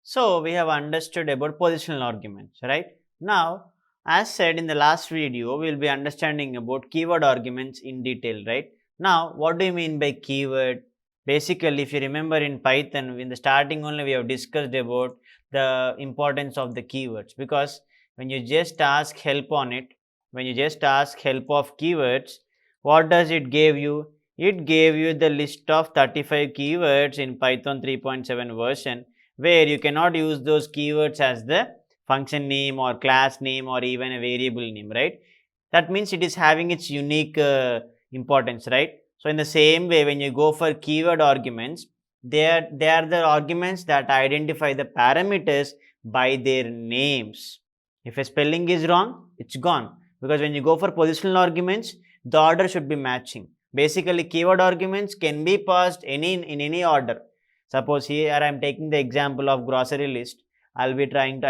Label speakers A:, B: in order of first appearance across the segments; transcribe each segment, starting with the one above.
A: So we have understood about positional arguments, right? Now, as said in the last video, we will be understanding about keyword arguments in detail, right? Now, what do you mean by keyword? Basically, if you remember in Python, in the starting only we have discussed about the importance of the keywords, because when you just ask help on it, when you just ask help of keywords, what does it give you? It gave you the list of 35 keywords in Python 3.7 version, where you cannot use those keywords as the function name or class name or even a variable name, right? That means it is having its unique importance, right? So in the same way, when you go for keyword arguments, they are the arguments that identify the parameters by their names. If a spelling is wrong, it's gone, because when you go for positional arguments, the order should be matching. Basically, keyword arguments can be passed in any order. Suppose here I am taking the example of grocery list. I'll be going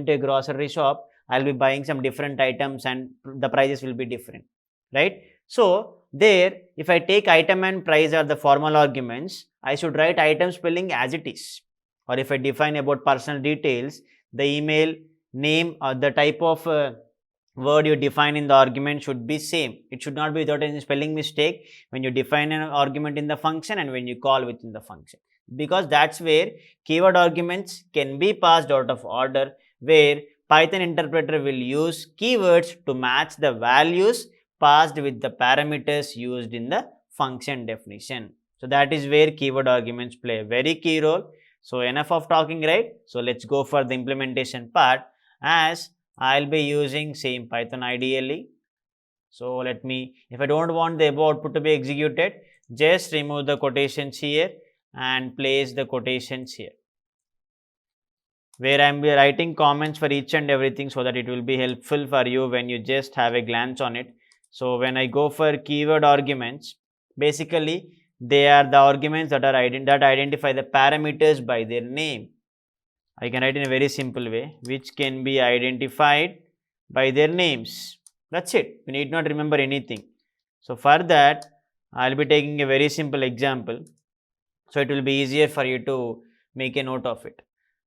A: to a grocery shop. I'll be buying some different items and the prices will be different, right? So there, if I take item and price are the formal arguments, I should write item spelling as it is. Or if I define about personal details, the email, name or the type of word you define in the argument should be same. It should not be without any spelling mistake when you define an argument in the function and when you call within the function, because that's where keyword arguments can be passed out of order, where Python interpreter will use keywords to match the values passed with the parameters used in the function definition. So that is where keyword arguments play a very key role. So enough of talking, right? So let's go for the implementation part, as I'll be using same Python IDLE. So let me, if I don't want the above output to be executed, just remove the quotations here and place the quotations here, where I am writing comments for each and everything so that it will be helpful for you when you just have a glance on it. So when I go for keyword arguments, basically they are the arguments that identify the parameters by their name. I can write in a very simple way, which can be identified by their names. That's it. You need not remember anything. So for that, I'll be taking a very simple example, so it will be easier for you to make a note of it.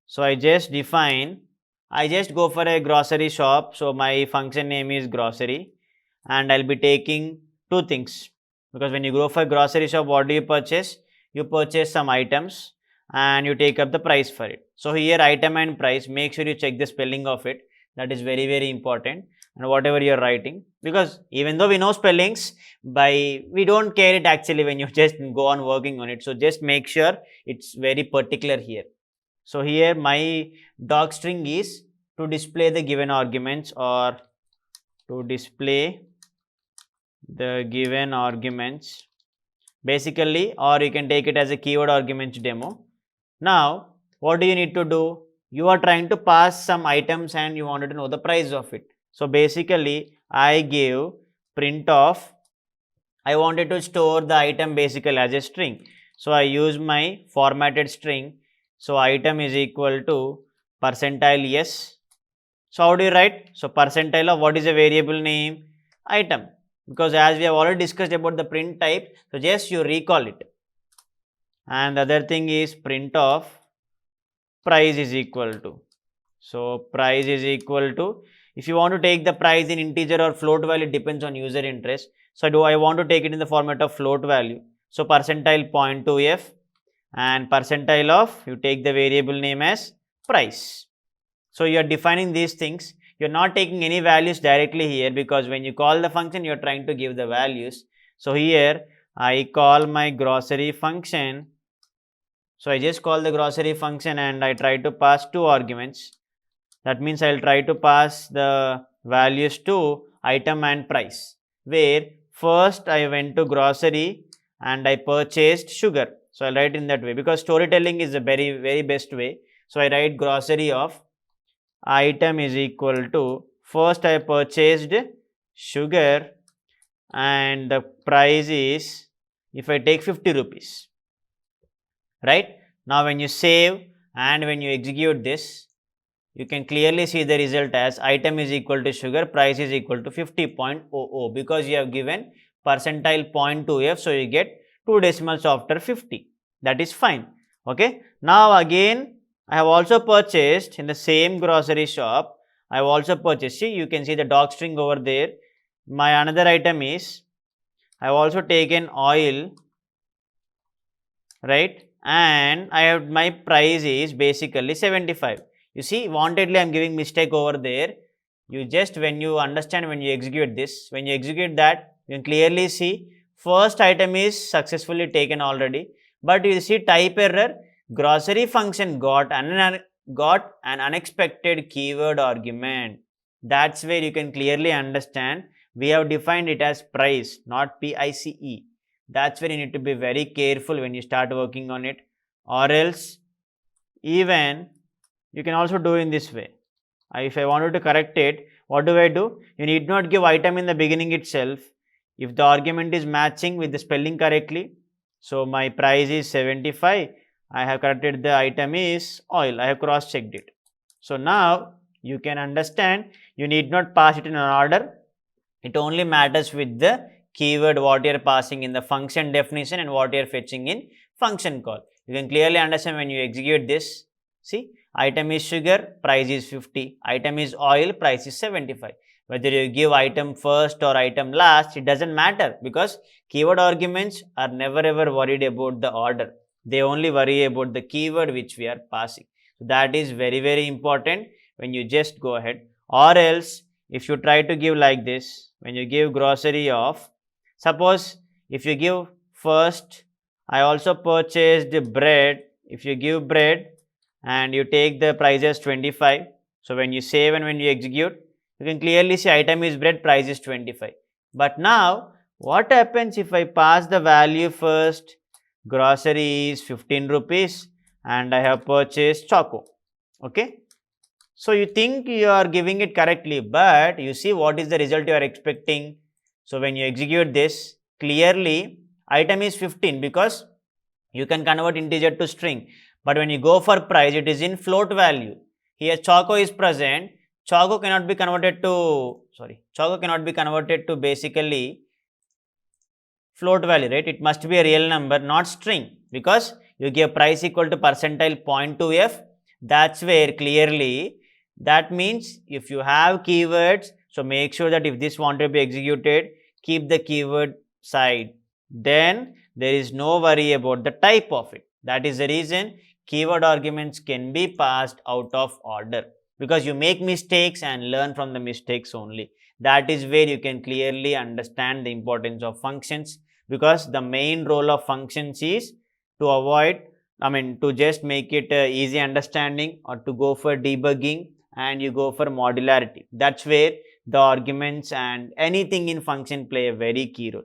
A: So I just go for a grocery shop. So my function name is grocery, and I'll be taking two things, because when you go for grocery shop, what do you purchase? You purchase some items and you take up the price for it. So here item and price, make sure you check the spelling of it. That is very, very important. And whatever you're writing, because even though we know spellings, we don't care it actually when you just go on working on it. So just make sure it's very particular here. So here my doc string is to display the given arguments, or to display the given arguments basically, or you can take it as a keyword arguments demo. Now what do you need to do? You are trying to pass some items and you wanted to know the price of it. So basically I give print of, I wanted to store the item basically as a string. So I use my formatted string. So item is equal to percentile yes. So how do you write? So percentile of what is a variable name? Item. Because as we have already discussed about the print type, so just you recall it. And the other thing is print of price is equal to. So price is equal to, if you want to take the price in integer or float value, it depends on user interest. So I want to take it in the format of float value. So percentile 0.2f and percentile of, you take the variable name as price. So you are defining these things. You are not taking any values directly here, because when you call the function, you are trying to give the values. So here I call my grocery function. So I just call the grocery function and I try to pass two arguments. That means I will try to pass the values to item and price, where first I went to grocery and I purchased sugar. So I'll write in that way, because storytelling is the very, very best way. So I write grocery of item is equal to, first I purchased sugar and the price is, if I take 50 rupees, right? Now when you save and when you execute this, you can clearly see the result as item is equal to sugar, price is equal to 50.00, because you have given percentile 0.2f, so you get 2 decimals after 50. That is fine. Okay. Now again I have also purchased in the same grocery shop. I have also purchased. See, you can see the dog string over there. My another item is I have also taken oil, right? And I have my price is basically 75. You see, wantedly I am giving mistake over there. You just when you understand, when you execute this, when you execute that, you can clearly see first item is successfully taken already. But you see type error, grocery function got an unexpected keyword argument. That's where you can clearly understand we have defined it as price, not PICE. That's where you need to be very careful when you start working on it, or else even you can also do in this way. If I wanted to correct it, what do? You need not give item in the beginning itself. If the argument is matching with the spelling correctly, so my price is 75, I have corrected the item is oil, I have cross checked it. So now you can understand, you need not pass it in an order. It only matters with the keyword what you are passing in the function definition and what you are fetching in function call. You can clearly understand when you execute this. See, item is sugar, price is 50. Item is oil, price is 75. Whether you give item first or item last, it doesn't matter, because keyword arguments are never ever worried about the order. They only worry about the keyword which we are passing. So that is very important when you just go ahead. Or else, if you try to give like this, when you give grocery of, suppose if you give first, I also purchased bread. If you give bread and you take the price as 25, so when you save and when you execute, you can clearly see item is bread, price is 25. But now what happens if I pass the value first? Grocery is 15 rupees and I have purchased choco. Okay. So you think you are giving it correctly, but you see what is the result you are expecting. So when you execute this, clearly item is 15 because you can convert integer to string. But when you go for price, it is in float value. Here choco is present. Choco cannot be converted to basically float value, right? It must be a real number, not string, because you give price equal to percentile 0.2f. That's where clearly, that means if you have keywords, so make sure that if this want to be executed, keep the keyword side. Then there is no worry about the type of it. That is the reason keyword arguments can be passed out of order, because you make mistakes and learn from the mistakes only. That is where you can clearly understand the importance of functions, because the main role of functions is to avoid, to just make it easy understanding, or to go for debugging, and you go for modularity. That's where the arguments and anything in function play a very key role.